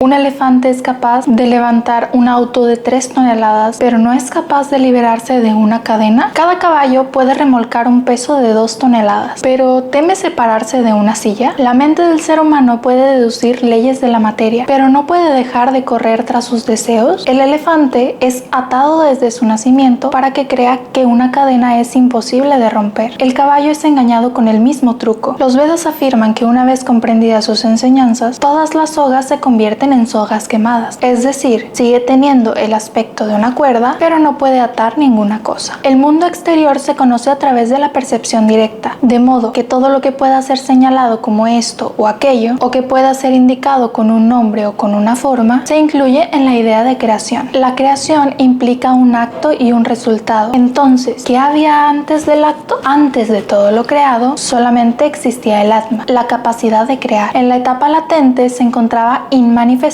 Un elefante es capaz de levantar un auto de 3 toneladas, pero no es capaz de liberarse de una cadena. Cada caballo puede remolcar un peso de 2 toneladas, pero ¿teme separarse de una silla? La mente del ser humano puede deducir leyes de la materia, pero no puede dejar de correr tras sus deseos. El elefante es atado desde su nacimiento para que crea que una cadena es imposible de romper. El caballo es engañado con el mismo truco. Los Vedas afirman que una vez comprendidas sus enseñanzas, todas las sogas se convierten en sogas quemadas, es decir, sigue teniendo el aspecto de una cuerda, pero no puede atar ninguna cosa. El mundo exterior se conoce a través de la percepción directa, de modo que todo lo que pueda ser señalado como esto o aquello, o que pueda ser indicado con un nombre o con una forma, se incluye en la idea de creación. La creación implica un acto y un resultado. Entonces, ¿qué había antes del acto? Antes de todo lo creado, solamente existía el Atma, la capacidad de crear. En la etapa latente se encontraba inmanifestado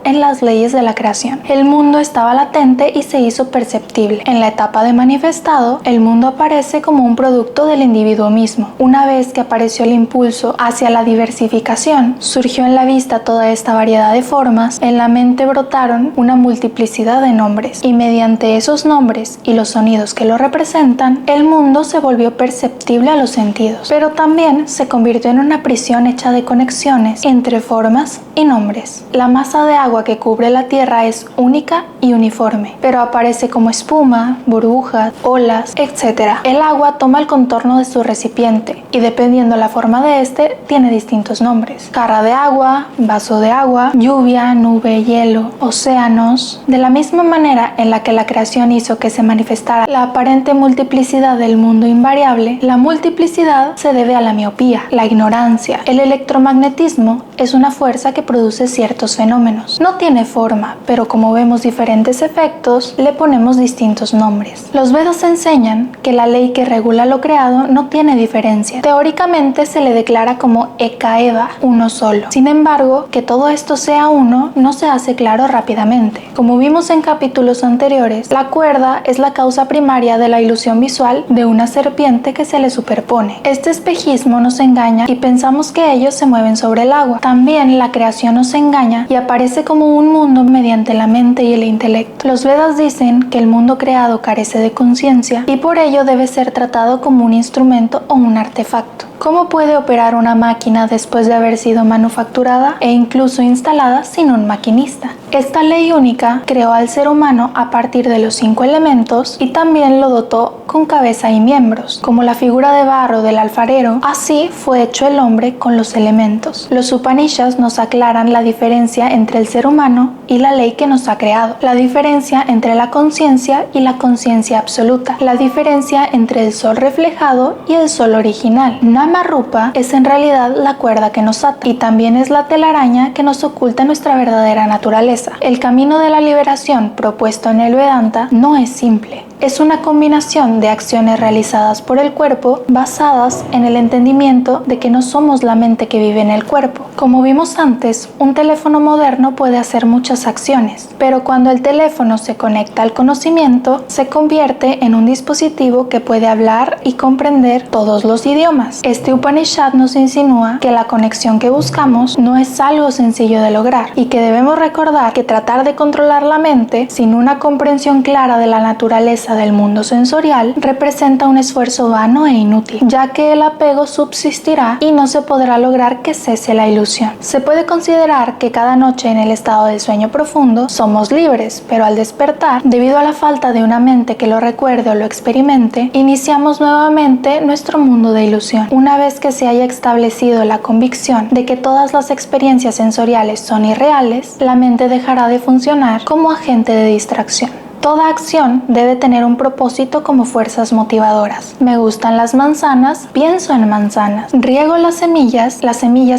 en las leyes de la creación. El mundo estaba latente y se hizo perceptible. En la etapa de manifestado, el mundo aparece como un producto del individuo mismo. Una vez que apareció el impulso hacia la diversificación, surgió en la vista toda esta variedad de formas, en la mente brotaron una multiplicidad de nombres, y mediante esos nombres y los sonidos que lo representan, el mundo se volvió perceptible a los sentidos, pero también se convirtió en una prisión hecha de conexiones entre formas y nombres. La masa de agua que cubre la Tierra es única y uniforme, pero aparece como espuma, burbujas, olas, etc. El agua toma el contorno de su recipiente y dependiendo la forma de este, tiene distintos nombres: jarra de agua, vaso de agua, lluvia, nube, hielo, océanos. De la misma manera en la que la creación hizo que se manifestara la aparente multiplicidad del mundo invariable, la multiplicidad se debe a la miopía, la ignorancia. El electromagnetismo es una fuerza que produce ciertos fenómenos. No tiene forma, pero como vemos diferentes efectos, le ponemos distintos nombres. Los Vedas enseñan que la ley que regula lo creado no tiene diferencia. Teóricamente se le declara como Eka Eva, uno solo. Sin embargo, que todo esto sea uno no se hace claro rápidamente. Como vimos en capítulos anteriores, la cuerda es la causa primaria de la ilusión visual de una serpiente que se le superpone. Este espejismo nos engaña y pensamos que ellos se mueven sobre el agua. También la creación nos engaña y aparece como un mundo mediante la mente y el intelecto. Los Vedas dicen que el mundo creado carece de conciencia y por ello debe ser tratado como un instrumento o un artefacto. ¿Cómo puede operar una máquina después de haber sido manufacturada e incluso instalada sin un maquinista? Esta ley única creó al ser humano a partir de los 5 elementos y también lo dotó con cabeza y miembros. Como la figura de barro del alfarero, así fue hecho el hombre con los elementos. Los Upanishads nos aclaran la diferencia entre el ser humano y la ley que nos ha creado, la diferencia entre la conciencia y la conciencia absoluta, la diferencia entre el sol reflejado y el sol original. Nama Rupa es en realidad la cuerda que nos ata y también es la telaraña que nos oculta nuestra verdadera naturaleza. El camino de la liberación propuesto en el Vedanta no es simple. Es una combinación de acciones realizadas por el cuerpo basadas en el entendimiento de que no somos la mente que vive en el cuerpo. Como vimos antes, un teléfono moderno puede hacer muchas acciones, pero cuando el teléfono se conecta al conocimiento, se convierte en un dispositivo que puede hablar y comprender todos los idiomas. Este Upanishad nos insinúa que la conexión que buscamos no es algo sencillo de lograr y que debemos recordar que tratar de controlar la mente sin una comprensión clara de la naturaleza del mundo sensorial representa un esfuerzo vano e inútil, ya que el apego subsistirá y no se podrá lograr que cese la ilusión. Se puede considerar que cada noche en el estado de sueño profundo somos libres, pero al despertar, debido a la falta de una mente que lo recuerde o lo experimente, iniciamos nuevamente nuestro mundo de ilusión. Una vez que se haya establecido la convicción de que todas las experiencias sensoriales son irreales, la mente dejará de funcionar como agente de distracción. Toda acción debe tener un propósito como fuerzas motivadoras. Me gustan las manzanas, pienso en manzanas. Riego las semillas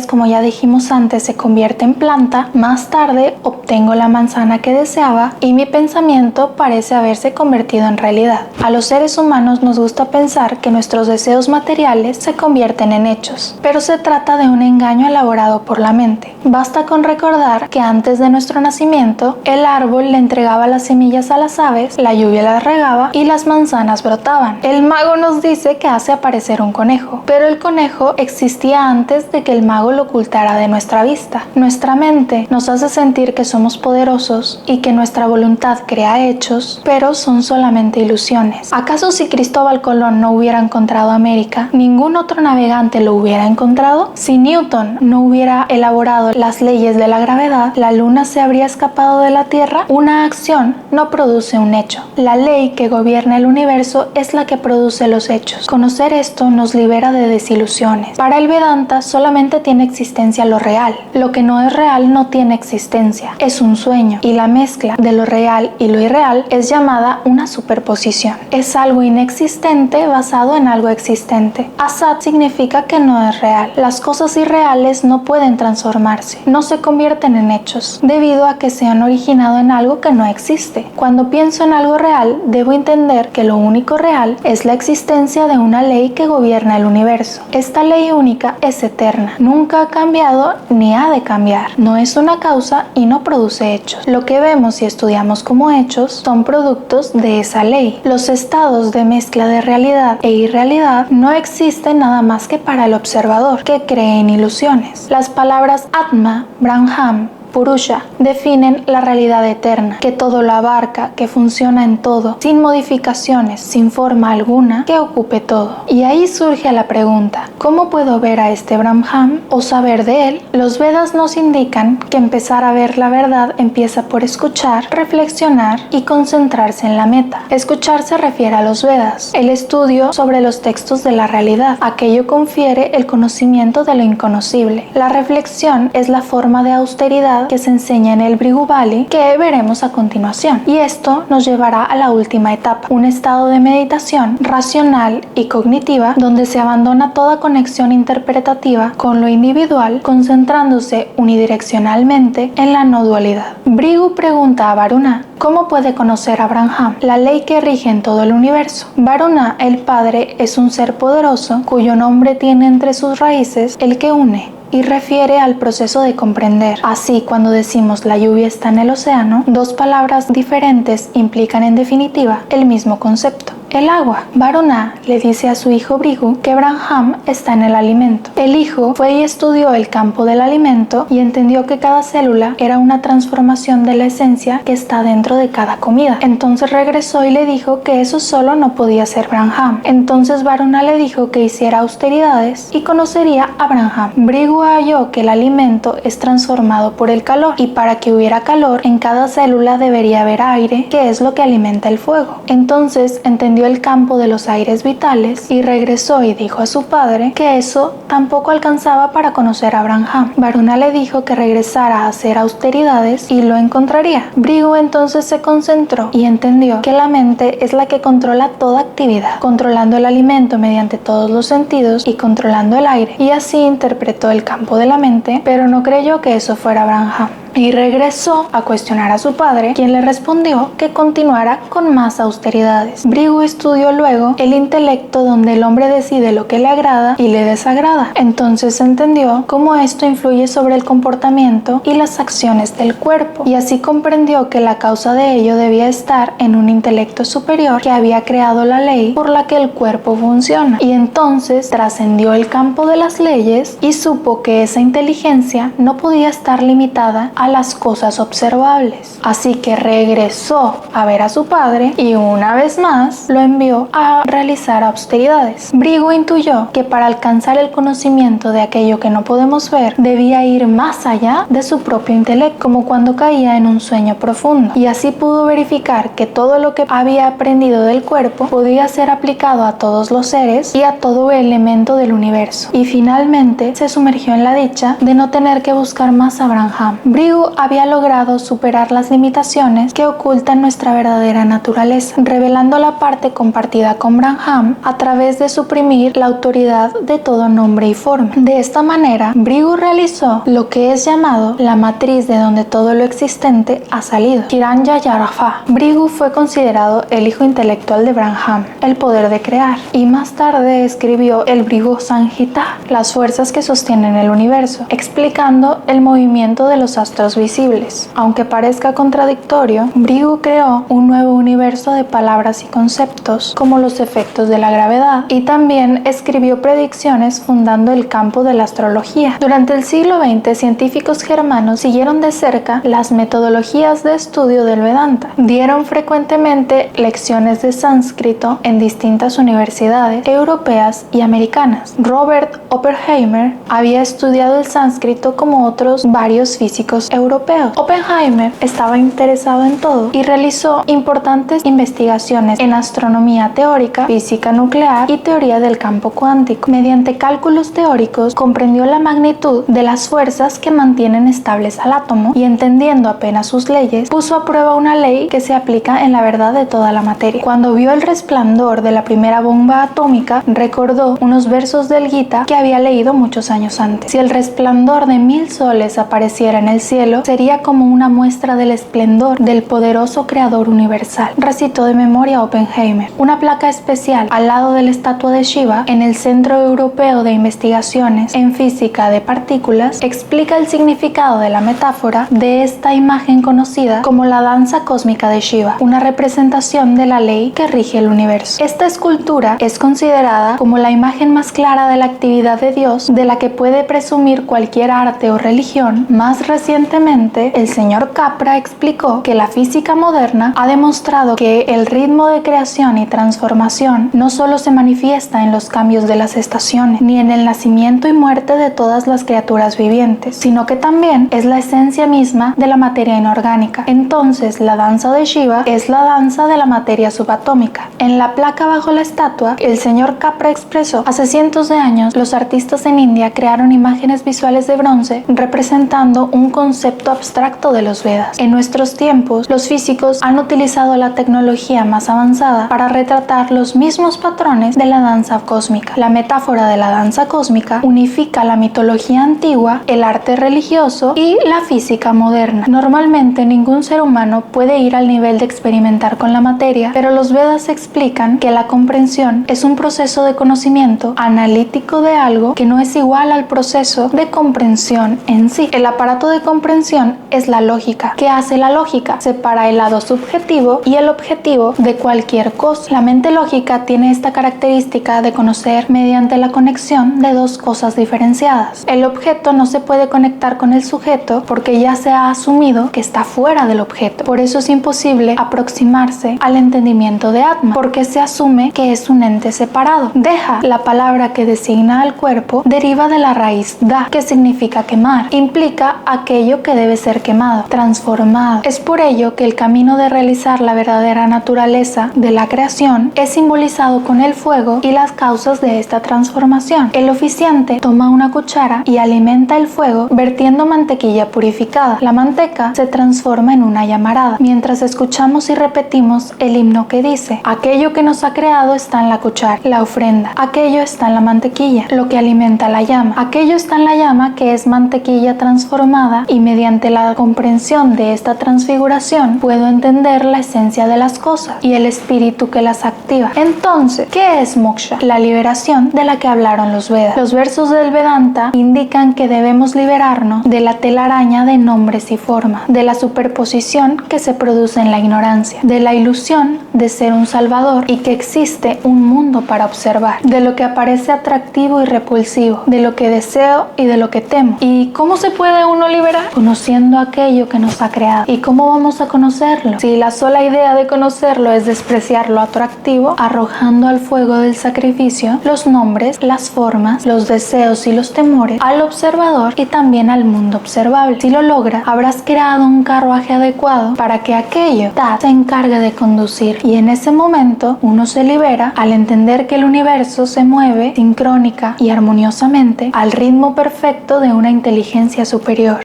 como ya dijimos antes se convierte en planta, más tarde obtengo la manzana que deseaba y mi pensamiento parece haberse convertido en realidad. A los seres humanos nos gusta pensar que nuestros deseos materiales se convierten en hechos, pero se trata de un engaño elaborado por la mente. Basta con recordar que antes de nuestro nacimiento, el árbol le entregaba las semillas a la las aves, la lluvia las regaba y las manzanas brotaban. El mago nos dice que hace aparecer un conejo, pero el conejo existía antes de que el mago lo ocultara de nuestra vista. Nuestra mente nos hace sentir que somos poderosos y que nuestra voluntad crea hechos, pero son solamente ilusiones. ¿Acaso si Cristóbal Colón no hubiera encontrado América, ningún otro navegante lo hubiera encontrado? Si Newton no hubiera elaborado las leyes de la gravedad, la luna se habría escapado de la Tierra. Una acción no produce un hecho. La ley que gobierna el universo es la que produce los hechos. Conocer esto nos libera de desilusiones. Para el Vedanta solamente tiene existencia lo real. Lo que no es real no tiene existencia. Es un sueño, y la mezcla de lo real y lo irreal es llamada una superposición. Es algo inexistente basado en algo existente. Asat significa que no es real. Las cosas irreales no pueden transformarse, no se convierten en hechos, debido a que se han originado en algo que no existe. Cuando pienso en algo real, debo entender que lo único real es la existencia de una ley que gobierna el universo. Esta ley única es eterna, nunca ha cambiado ni ha de cambiar. No es una causa y no produce hechos. Lo que vemos y estudiamos como hechos son productos de esa ley. Los estados de mezcla de realidad e irrealidad no existen nada más que para el observador, que cree en ilusiones. Las palabras Atma, Brahman, Purusha definen la realidad eterna, que todo lo abarca, que funciona en todo, sin modificaciones, sin forma alguna, que ocupe todo. Y ahí surge la pregunta, ¿cómo puedo ver a este Brahman o saber de él? Los Vedas nos indican que empezar a ver la verdad empieza por escuchar, reflexionar y concentrarse en la meta. Escuchar se refiere a los Vedas, el estudio sobre los textos de la realidad. Aquello confiere el conocimiento de lo inconocible. La reflexión es la forma de austeridad que se enseña en el Bhrigu Bali, que veremos a continuación, y esto nos llevará a la última etapa, un estado de meditación racional y cognitiva donde se abandona toda conexión interpretativa con lo individual, concentrándose unidireccionalmente en la no dualidad. Bhrigu pregunta a Varuna, ¿cómo puede conocer a Brahman, la ley que rige en todo el universo? Varuna, el padre, es un ser poderoso cuyo nombre tiene entre sus raíces el que une, y refiere al proceso de comprender. Así, cuando decimos la lluvia está en el océano, dos palabras diferentes implican en definitiva el mismo concepto. El agua. Varuna le dice a su hijo Bhrigu que Brahman está en el alimento. El hijo fue y estudió el campo del alimento y entendió que cada célula era una transformación de la esencia que está dentro de cada comida. Entonces regresó y le dijo que eso solo no podía ser Brahman. Entonces Varuna le dijo que hiciera austeridades y conocería a Brahman. Bhrigu halló que el alimento es transformado por el calor, y para que hubiera calor en cada célula debería haber aire, que es lo que alimenta el fuego. Entonces entendió el campo de los aires vitales y regresó y dijo a su padre que eso tampoco alcanzaba para conocer a Brahman. Varuna le dijo que regresara a hacer austeridades y lo encontraría. Bhrigu entonces se concentró y entendió que la mente es la que controla toda actividad, controlando el alimento mediante todos los sentidos y controlando el aire, y así interpretó el campo de la mente, pero no creyó que eso fuera Brahman. Y regresó a cuestionar a su padre, quien le respondió que continuara con más austeridades. Bhrigu estudió luego el intelecto, donde el hombre decide lo que le agrada y le desagrada. Entonces entendió cómo esto influye sobre el comportamiento y las acciones del cuerpo, y así comprendió que la causa de ello debía estar en un intelecto superior que había creado la ley por la que el cuerpo funciona. Y entonces trascendió el campo de las leyes y supo que esa inteligencia no podía estar limitada a las cosas observables. Así que regresó a ver a su padre y una vez más lo envió a realizar austeridades. Bhrigu intuyó que para alcanzar el conocimiento de aquello que no podemos ver, debía ir más allá de su propio intelecto, como cuando caía en un sueño profundo, y así pudo verificar que todo lo que había aprendido del cuerpo podía ser aplicado a todos los seres y a todo elemento del universo. Y finalmente se sumergió en la dicha de no tener que buscar más a Brahman. Bhrigu había logrado superar las limitaciones que ocultan nuestra verdadera naturaleza, revelando la parte compartida con Brahman a través de suprimir la autoridad de todo nombre y forma. De esta manera, Bhrigu realizó lo que es llamado la matriz de donde todo lo existente ha salido, Hiranyayarabha. Bhrigu fue considerado el hijo intelectual de Brahman, el poder de crear, y más tarde escribió el Bhrigu Samhita, las fuerzas que sostienen el universo, explicando el movimiento de los astros rostros visibles. Aunque parezca contradictorio, Brigu creó un nuevo universo de palabras y conceptos, como los efectos de la gravedad, y también escribió predicciones fundando el campo de la astrología. Durante el siglo XX, científicos germanos siguieron de cerca las metodologías de estudio del Vedanta. Dieron frecuentemente lecciones de sánscrito en distintas universidades europeas y americanas. Robert Oppenheimer había estudiado el sánscrito como otros varios físicos europeos. Oppenheimer estaba interesado en todo y realizó importantes investigaciones en astronomía teórica, física nuclear y teoría del campo cuántico. Mediante cálculos teóricos comprendió la magnitud de las fuerzas que mantienen estables al átomo y, entendiendo apenas sus leyes, puso a prueba una ley que se aplica en la verdad de toda la materia. Cuando vio el resplandor de la primera bomba atómica, recordó unos versos del Gita que había leído muchos años antes. Si el resplandor de 1000 soles apareciera en el cielo, sería como una muestra del esplendor del poderoso creador universal, recitó de memoria Oppenheimer. Una placa especial al lado de la estatua de Shiva en el Centro Europeo de Investigaciones en Física de Partículas explica el significado de la metáfora de esta imagen conocida como la danza cósmica de Shiva, una representación de la ley que rige el universo. Esta escultura es considerada como la imagen más clara de la actividad de Dios de la que puede presumir cualquier arte o religión. Más recientemente, el señor Capra explicó que la física moderna ha demostrado que el ritmo de creación y transformación no solo se manifiesta en los cambios de las estaciones, ni en el nacimiento y muerte de todas las criaturas vivientes, sino que también es la esencia misma de la materia inorgánica. Entonces, la danza de Shiva es la danza de la materia subatómica. En la placa bajo la estatua, el señor Capra expresó: hace cientos de años, los artistas en India crearon imágenes visuales de bronce representando un concepto abstracto de los Vedas. En nuestros tiempos, los físicos han utilizado la tecnología más avanzada para retratar los mismos patrones de la danza cósmica. La metáfora de la danza cósmica unifica la mitología antigua, el arte religioso y la física moderna. Normalmente ningún ser humano puede ir al nivel de experimentar con la materia, pero los Vedas explican que la comprensión es un proceso de conocimiento analítico de algo que no es igual al proceso de comprensión en sí. El aparato de comprensión es la lógica. ¿Qué hace la lógica? Separa el lado subjetivo y el objetivo de cualquier cosa. La mente lógica tiene esta característica de conocer mediante la conexión de dos cosas diferenciadas. El objeto no se puede conectar con el sujeto porque ya se ha asumido que está fuera del objeto. Por eso es imposible aproximarse al entendimiento de Atma, porque se asume que es un ente separado. Deja, la palabra que designa al cuerpo, deriva de la raíz da, que significa quemar. Implica aquello que debe ser quemado, transformado. Es por ello que el camino de realizar la verdadera naturaleza de la creación es simbolizado con el fuego y las causas de esta transformación. El oficiante toma una cuchara y alimenta el fuego vertiendo mantequilla purificada. La manteca se transforma en una llamarada, mientras escuchamos y repetimos el himno que dice: aquello que nos ha creado está en la cuchara, la ofrenda, aquello está en la mantequilla, lo que alimenta la llama, aquello está en la llama que es mantequilla transformada, y mediante la comprensión de esta transfiguración puedo entender la esencia de las cosas y el espíritu que las activa. Entonces, ¿qué es moksha? La liberación de la que hablaron los Vedas. Los versos del Vedanta indican que debemos liberarnos de la telaraña de nombres y formas, de la superposición que se produce en la ignorancia, de la ilusión de ser un salvador y que existe un mundo para observar, de lo que aparece atractivo y repulsivo, de lo que deseo y de lo que temo. ¿Y cómo se puede uno liberar? Conociendo aquello que nos ha creado. ¿Y cómo vamos a conocerlo? Si la sola idea de conocerlo es despreciar lo atractivo, arrojando al fuego del sacrificio los nombres, las formas, los deseos y los temores al observador y también al mundo observable. Si lo logra, habrás creado un carruaje adecuado para que aquello se encargue de conducir, y en ese momento uno se libera al entender que el universo se mueve sincrónica y armoniosamente al ritmo perfecto de una inteligencia superior.